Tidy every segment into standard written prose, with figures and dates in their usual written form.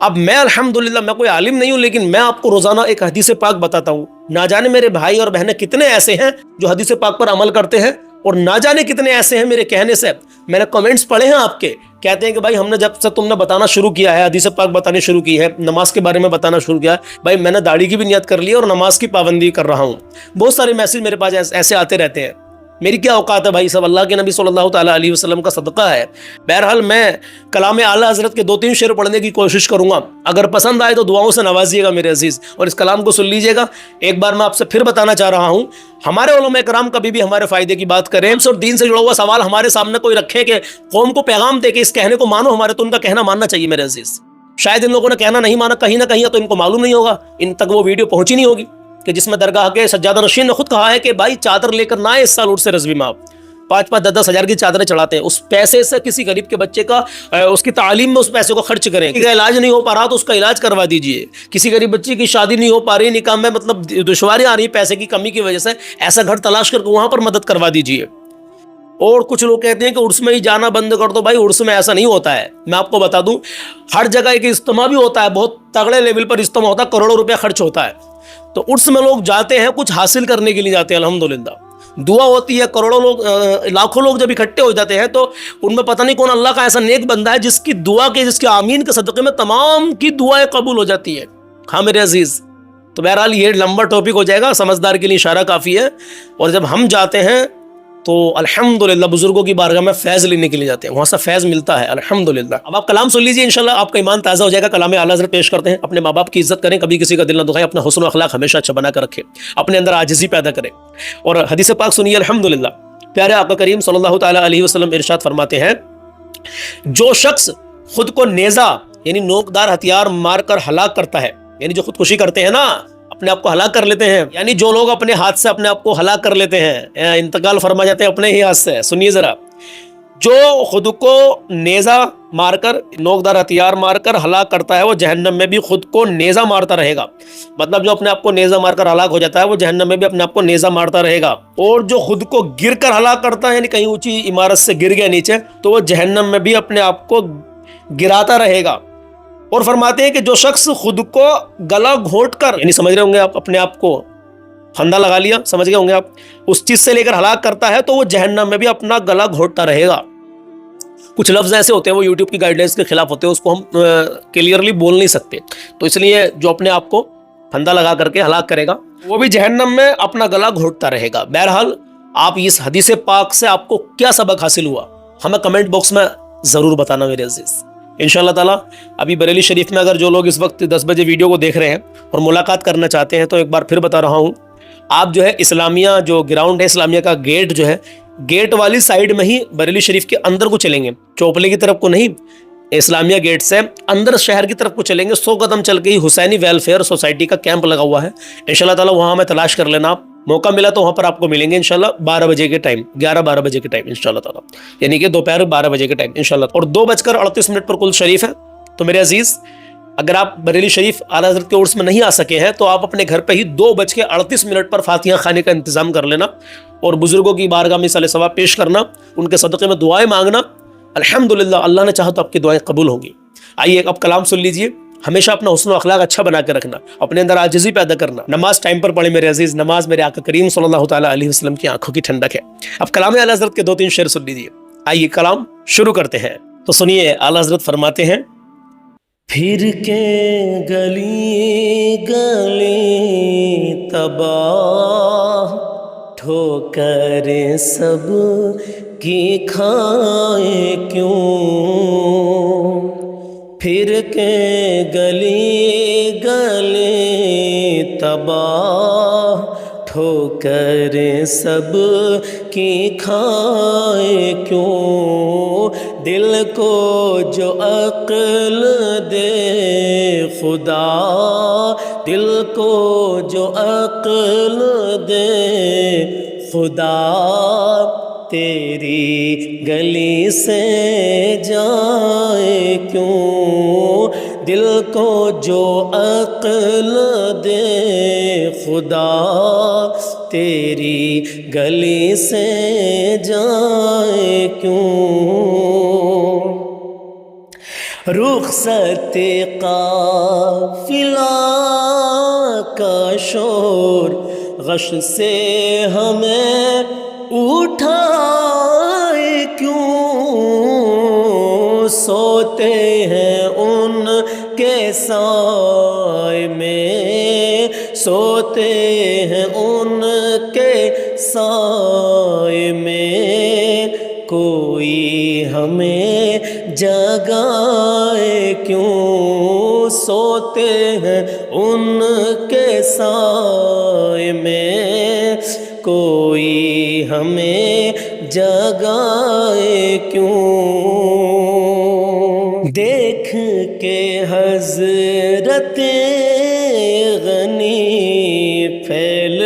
اب میں الحمدللہ میں کوئی عالم نہیں ہوں، لیکن میں آپ کو روزانہ ایک حدیث پاک بتاتا ہوں. نہ جانے میرے بھائی اور بہنیں کتنے ایسے ہیں جو حدیث پاک پر عمل کرتے ہیں، اور نہ جانے کتنے ایسے ہیں میرے کہنے سے. میں نے کمنٹس پڑھے ہیں آپ کے، کہتے ہیں کہ بھائی ہم نے جب سے تم نے بتانا شروع کیا ہے، حدیث پاک بتانے شروع کی ہے، نماز کے بارے میں بتانا شروع کیا ہے، بھائی میں نے داڑھی کی بھی نیت کر لی اور نماز کی پابندی کر رہا ہوں. بہت سارے میسج میرے پاس ایسے آتے رہتے ہیں. میری کیا اوقات ہے بھائی، سب اللہ کے نبی صلی اللہ تعالیٰ علیہ وسلم کا صدقہ ہے. بہرحال میں کلام اعلیٰ حضرت کے 2-3 شعر پڑھنے کی کوشش کروں گا. اگر پسند آئے تو دعاؤں سے نوازیے گا میرے عزیز، اور اس کلام کو سن لیجیے گا. ایک بار میں آپ سے پھر بتانا چاہ رہا ہوں، ہمارے علماء کرام کبھی بھی ہمارے فائدے کی بات کریں اور دین سے جڑا ہوا سوال ہمارے سامنے کوئی رکھے کہ قوم کو پیغام دے کہ اس کہنے کو مانو ہمارے، تو ان کا کہنا ماننا چاہیے میرے عزیز. شاید ان لوگوں نے کہنا نہیں مانا کہیں نہ کہیں، تو ان کو معلوم نہیں ہوگا، ان تک وہ ویڈیو پہنچی نہیں ہوگی کہ جس میں درگاہ کے سجادہ نشین نے خود کہا ہے کہ بھائی چادر لے کر نہ آئے اس سال عرس رضوی میں. آپ 5-5 10 ہزار کی چادریں چڑھاتے ہیں، اس پیسے سے کسی غریب کے بچے کا اس کی تعلیم میں اس پیسے کو خرچ کریں. کسی کا علاج نہیں ہو پا رہا تو اس کا علاج کروا دیجئے. کسی غریب بچی کی شادی نہیں ہو پا رہی، نکاح میں مطلب دشواریاں آ رہی پیسے کی کمی کی وجہ سے، ایسا گھر تلاش کر کے وہاں پر مدد کروا دیجئے. اور کچھ لوگ کہتے ہیں کہ عرس میں ہی جانا بند کر دو. بھائی عرس میں ایسا نہیں ہوتا ہے. میں آپ کو بتا دوں، ہر جگہ ایک اجتماع بھی ہوتا ہے، بہت تگڑے لیول پر اجتماع ہوتا ہے، کروڑوں روپے خرچ ہوتا ہے. تو عرس میں لوگ جاتے ہیں کچھ حاصل کرنے کے لیے جاتے ہیں. الحمدللہ دعا ہوتی ہے، کروڑوں لوگ لاکھوں لوگ جب اکٹھے ہو جاتے ہیں تو ان میں پتہ نہیں کون اللہ کا ایسا نیک بندہ ہے جس کی دعا کے، جس کے آمین کے صدقے میں تمام کی دعائیں قبول ہو جاتی ہیں. ہاں میرے عزیز، تو بہرحال یہ لمبا ٹاپک ہو جائے گا، سمجھدار کے لیے اشارہ کافی ہے. اور جب ہم جاتے ہیں تو الحمدللہ بزرگوں کی بارگاہ میں فیض لینے کے لیے جاتے ہیں، وہاں سے فیض ملتا ہے الحمدللہ. اب آپ کلام سن لیجئے، انشاءاللہ آپ کا ایمان تازہ ہو جائے گا. کلام اعلیٰ حضرت پیش کرتے ہیں. اپنے ماں باپ کی عزت کریں، کبھی کسی کا دل نہ دکھائیں، اپنا حسن و اخلاق ہمیشہ اچھا بنا کر رکھیں، اپنے اندر عاجزی پیدا کریں اور حدیث پاک سنیے. الحمدللہ پیارے آقا کریم صلی اللہ تعالیٰ علیہ وسلم ارشاد فرماتے ہیں، جو شخص خود کو نیزہ یعنی نوکدار ہتھیار مار کر ہلاک کرتا ہے، یعنی جو خودکشی کرتے ہیں نا، اپنے آپ کو ہلاک کر لیتے ہیں، یعنی جو لوگ اپنے ہاتھ سے اپنے آپ کو ہلاک کر لیتے ہیں، انتقال فرما جاتے ہیں اپنے ہی ہاتھ سے. سنیے ذرا، جو خود کو نیزہ مار کر، نوکدار ہتھیار مار کر ہلاک کرتا ہے، وہ جہنم میں بھی خود کو نیزہ مارتا رہے گا. مطلب جو اپنے آپ کو نیزہ مار کر ہلاک ہو جاتا ہے وہ جہنم میں بھی اپنے آپ کو نیزہ مارتا رہے گا. اور جو خود کو گر کر ہلاک کرتا ہے، یعنی کہیں اونچی عمارت سے گر گیا نیچے، تو وہ جہنم میں بھی اپنے آپ کو گراتا رہے گا. اور فرماتے ہیں کہ جو شخص خود کو گلا گھونٹ کر، یعنی سمجھ رہے ہوں گے آپ، اپنے آپ کو پھندا لگا لیا، سمجھ گئے ہوں گے آپ، اس چیز سے لے کر ہلاک کرتا ہے، تو وہ جہنم میں بھی اپنا گلا گھونٹتا رہے گا. کچھ لفظ ایسے ہوتے ہیں وہ یوٹیوب کی گائیڈ لائنس کے خلاف ہوتے ہیں، اس کو ہم کلیئرلی بول نہیں سکتے، تو اس لیے جو اپنے آپ کو پھندا لگا کر کے ہلاک کرے گا وہ بھی جہنم میں اپنا گلا گھونٹتا رہے گا. بہرحال آپ اس حدیث پاک سے آپ کو کیا سبق حاصل ہوا، ہمیں کمنٹ باکس میں ضرور بتانا میرے عزیز. انشاءاللہ تعالیٰ ابھی بریلی شریف میں اگر جو لوگ اس وقت 10 بجے ویڈیو کو دیکھ رہے ہیں اور ملاقات کرنا چاہتے ہیں تو ایک بار پھر بتا رہا ہوں، آپ جو ہے اسلامیہ جو گراؤنڈ ہے، اسلامیہ کا گیٹ جو ہے، گیٹ والی سائیڈ میں ہی بریلی شریف کے اندر کو چلیں گے، چوپلے کی طرف کو نہیں، اسلامیہ گیٹ سے اندر شہر کی طرف کو چلیں گے. 100 قدم چل کے ہی حسینی ویلفیئر سوسائٹی کا کیمپ لگا ہوا ہے. انشاءاللہ تعالیٰ وہاں ہمیں تلاش کر لینا، آپ موقع ملا تو وہاں پر آپ کو ملیں گے انشاءاللہ 12 بجے کے ٹائم، 11-12 بجے کے ٹائم انشاءاللہ تعالیٰ، یعنی کہ دوپہر 12 بجے کے ٹائم انشاءاللہ. اور 2:38 پر کل شریف ہے. تو میرے عزیز، اگر آپ بریلی شریف اعلیٰ حضرت کے عرس میں نہیں آ سکے ہیں تو آپ اپنے گھر پہ ہی 2:38 پر فاتحہ خانے کا انتظام کر لینا اور بزرگوں کی بارگاہ میں صالح ثواب پیش کرنا، ان کے صدقے میں دعائیں مانگنا. الحمدللہ اللہ نے چاہا تو آپ کی دعائیں قبول ہوں گی. آئیے اب کلام سن لیجئے. ہمیشہ اپنا حسن و اخلاق اچھا بنا کے رکھنا، اپنے اندر عاجزی پیدا کرنا، نماز ٹائم پر پڑھیں میرے عزیز. نماز میرے آقا کریم صلی اللہ تعالیٰ علیہ وسلم کی آنکھوں کی ٹھنڈک ہے. اب کلام اعلیٰ حضرت کے 2-3 شعر سن لیجئے. آئیے کلام شروع کرتے ہیں. تو سنیے، اعلیٰ حضرت فرماتے ہیں، پھر کے گلی گلی تباہ ٹھوکر سب کی کھائے کیوں، پھر کے گلی گلی تباہ ٹھوکر سب کی کھائے کیوں، دل کو جو عقل دے خدا، دل کو جو عقل دے خدا، تیری گلی سے جائے کیوں، دل کو جو عقل دے خدا، تیری گلی سے جائے کیوں، رخصت قافلہ کا شور غش سے ہمیں اٹھائے کیوں، سوتے ہیں ان کے سائے میں، سوتے ہیں ان کے سائے میں، کوئی ہمیں جگائے کیوں، سوتے ہیں ان کے سائے میں، کوئی ہمیں جگائے کیوں۔ دیکھ کے حضرت غنی پھیل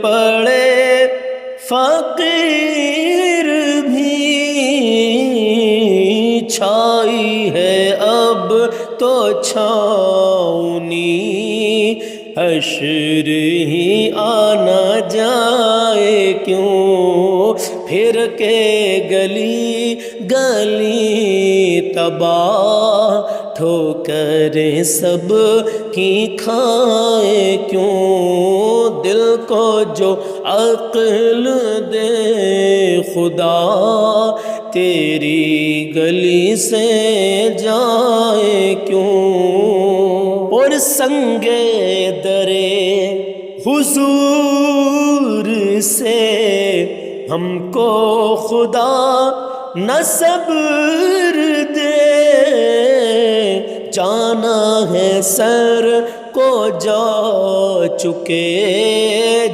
پڑے فقیر بھی، چھائی ہے اب تو چھاؤنی، حشر ہی آنا جائے کیوں، پھر کے گلی گلی تباہ، ٹھوکریں سب کی کھائے کیوں، دل کو جو عقل دے خدا، تیری گلی سے جائے کیوں، اور سنگے درے حضور سے ہم کو خدا نہ صبر دے، جانا ہے سر کو جا چکے،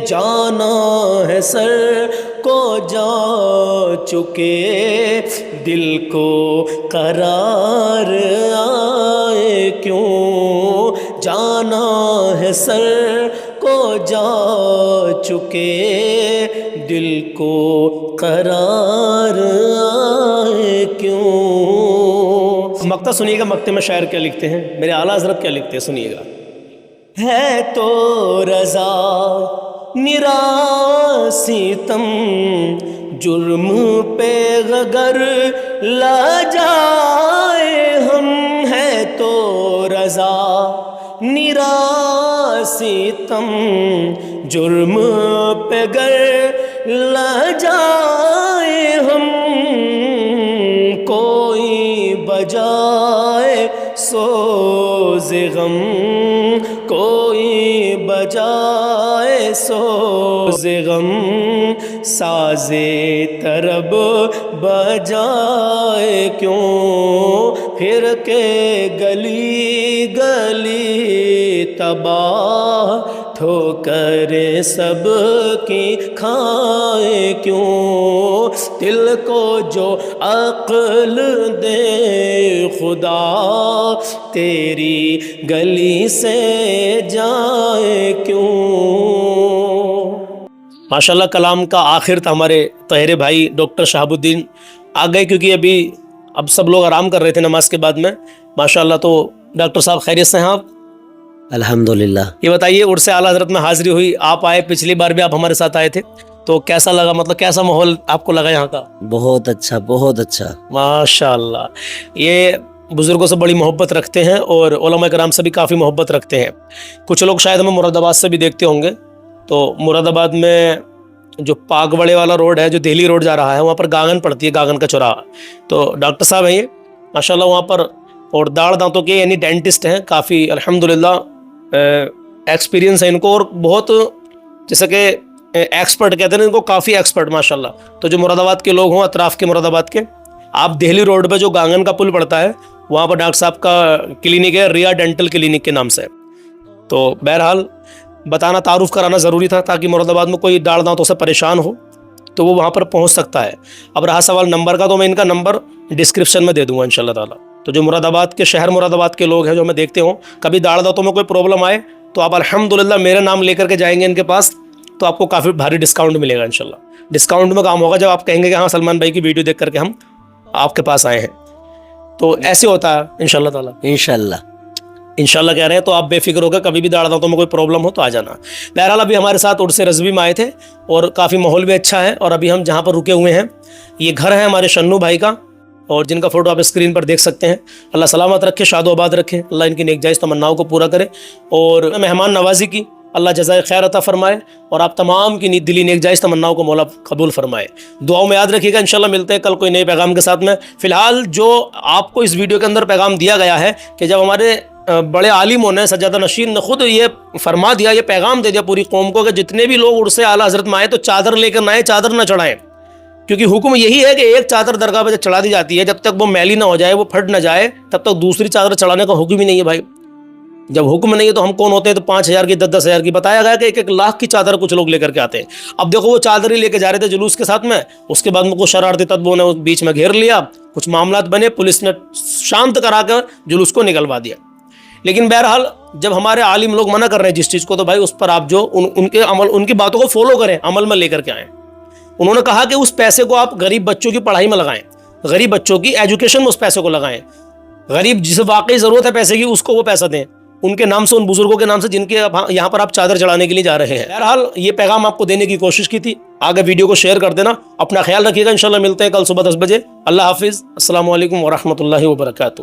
جانا ہے سر کو جا چکے، دل کو قرار آئے کیوں، جانا ہے سر کو جا چکے، دل کو قرار آئے کیوں۔ مقطع سنیے گا، مقطع میں شاعر کیا لکھتے ہیں، میرے اعلیٰ حضرت کیا لکھتے ہیں، سنیے گا۔ ہے تو رضا نرا ستم، جرم پہ اگر لا جائے ہم، ہے تو رضا نرا ستم، جرم پہ اگر لا جائے ہم، کوئی بجائے سوز غم، کوئی بجائے سوز غم، ساز طرب بجائے کیوں، پھر کے گلی گلی تباہ، ٹھوکریں سب کی کھائے کیوں، دل کو جو عقل دے خدا، تیری گلی سے جائے کیوں۔ ماشاءاللہ کلام کا آخر تھا ہمارے طاہر بھائی ڈاکٹر شہاب الدین آ گئے، کیونکہ اب سب لوگ آرام کر رہے تھے نماز کے بعد میں۔ ماشاءاللہ تو ڈاکٹر صاحب خیریت سے ہیں آپ؟ الحمدللہ۔ یہ بتائیے عرس اعلیٰ حضرت میں حاضری ہوئی، آپ آئے، پچھلی بار بھی آپ ہمارے ساتھ آئے تھے، تو کیسا لگا، مطلب کیسا ماحول آپ کو لگا یہاں کا؟ بہت اچھا، بہت اچھا۔ ماشاءاللہ، یہ بزرگوں سے بڑی محبت رکھتے ہیں اور علماء کرام سے بھی کافی محبت رکھتے ہیں۔ کچھ لوگ شاید ہمیں مراد آباد سے بھی دیکھتے ہوں گے، تو مراد آباد میں جو پاک بڑے والا روڈ ہے، جو دہلی روڈ جا رہا ہے، وہاں پر گاگن پڑتی ہے، گاگن کا چوراہا، تو ڈاکٹر صاحب ہیں یہ ماشاءاللہ وہاں پر، اور داڑھ دانتوں کے یعنی ڈینٹسٹ ہیں، کافی الحمدللہ ایکسپیرینس ہے ان کو، اور بہت جیسا کہ ایکسپرٹ کہتے ہیں ان کو، کافی ایکسپرٹ ماشاءاللہ۔ تو جو مراد آباد کے لوگ ہوں، اطراف کے مراد آباد کے، آپ دہلی روڈ پہ جو گاگن کا پل پڑتا ہے، وہاں پر ڈاکٹر صاحب کا کلینک ہے، ریا ڈینٹل کلینک کے نام سے۔ تو بہرحال بتانا، تعارف کرانا ضروری تھا، تاکہ مراد آباد میں کوئی داڑھ دانتوں سے پریشان ہو تو وہ وہاں پر پہنچ سکتا ہے۔ اب رہا سوال نمبر کا، تو میں ان کا نمبر ڈسکرپشن میں دے دوں گا انشاءاللہ تعالیٰ۔ تو جو مراد آباد کے شہر مراد آباد کے لوگ ہیں، جو ہمیں دیکھتے ہوں، کبھی داڑھ دانتوں میں کوئی پرابلم آئے تو آپ الحمدللہ میرا نام لے کر کے جائیں گے ان کے پاس، تو آپ کو کافی بھاری ڈسکاؤنٹ ملے گا انشاءاللہ۔ ڈسکاؤنٹ میں کام ہوگا جب آپ کہیں گے کہ ہاں سلمان بھائی کی ویڈیو دیکھ کر کے ہم آپ کے پاس آئے ہیں، تو ایسے ہوتا ہے انشاءاللہ تعالیٰ۔ انشاءاللہ کہہ رہے ہیں، تو آپ بے فکر ہو گئے، کبھی بھی داڑھ دانتوں میں کوئی پرابلم ہو تو آ جانا۔ بہرحال ابھی ہمارے ساتھ عرس رضوی میں آئے تھے، اور کافی ماحول بھی اچھا ہے، اور ابھی ہم جہاں پر رکے ہوئے ہیں، یہ گھر ہے ہمارے شنو بھائی کا، اور جن کا فوٹو آپ اسکرین پر دیکھ سکتے ہیں. اللہ سلامت رکھے, شاد و آباد رکھے, اللہ ان کی نیک جائز تمناؤں کو پورا کرے اور مہمان نوازی کی اللہ جزائے خیر عطا فرمائے اور آپ تمام کی دلی نیک جائز تمناؤں کو مولا قبول فرمائے. دعاؤں میں یاد رکھیے گا. انشاءاللہ ملتے ہیں کل کوئی نئے پیغام کے ساتھ میں. فی الحال جو آپ کو اس ویڈیو کے اندر پیغام دیا گیا ہے کہ جب ہمارے بڑے عالموں نے سجادہ نشین نے خود یہ فرما دیا, یہ پیغام دے دیا پوری قوم کو کہ جتنے بھی لوگ عرس اعلیٰ حضرت میں آئے تو چادر لے کر نہ آئے, چادر نہ چڑھائیں, کیونکہ حکم یہی ہے کہ ایک چادر درگاہ پہ چڑھا دی جاتی ہے, جب تک وہ میلی نہ ہو جائے, وہ پھٹ نہ جائے, تب تک دوسری چادر چڑھانے کا حکم ہی نہیں ہے بھائی. جب حکم نہیں ہے تو ہم کون ہوتے ہیں؟ تو 5,000 کی 10,000 کی بتایا گیا کہ 1 لاکھ کی چادر کچھ لوگ لے کر کے آتے ہیں. اب دیکھو وہ چادر ہی لے کے جا رہے تھے جلوس کے ساتھ میں, اس کے بعد میں کچھ شرارتی تدبوں نے بیچ میں گھیر لیا, کچھ معاملات بنے, پولیس نے شانت کرا کر جلوس کو نکلوا دیا. لیکن بہرحال جب ہمارے عالم لوگ منع کر رہے ہیں جس چیز کو, تو بھائی اس پر آپ جو ان کی باتوں کو فالو کریں, عمل میں لے کر کے آئیں. انہوں نے کہا کہ اس پیسے کو آپ غریب بچوں کی پڑھائی میں لگائیں, غریب بچوں کی ایجوکیشن میں اس پیسے کو لگائیں, غریب جسے واقعی ضرورت ہے پیسے کی اس کو وہ پیسہ دیں, ان کے نام سے, ان بزرگوں کے نام سے جن کے یہاں پر آپ چادر چڑھانے کے لیے جا رہے ہیں. بہرحال یہ پیغام آپ کو دینے کی کوشش کی تھی. آگے ویڈیو کو شیئر کر دینا. اپنا خیال رکھیے گا. انشاءاللہ ملتے ہیں کل صبح 10 بجے. اللہ حافظ. السلام علیکم ورحمۃ اللہ وبرکاتہ.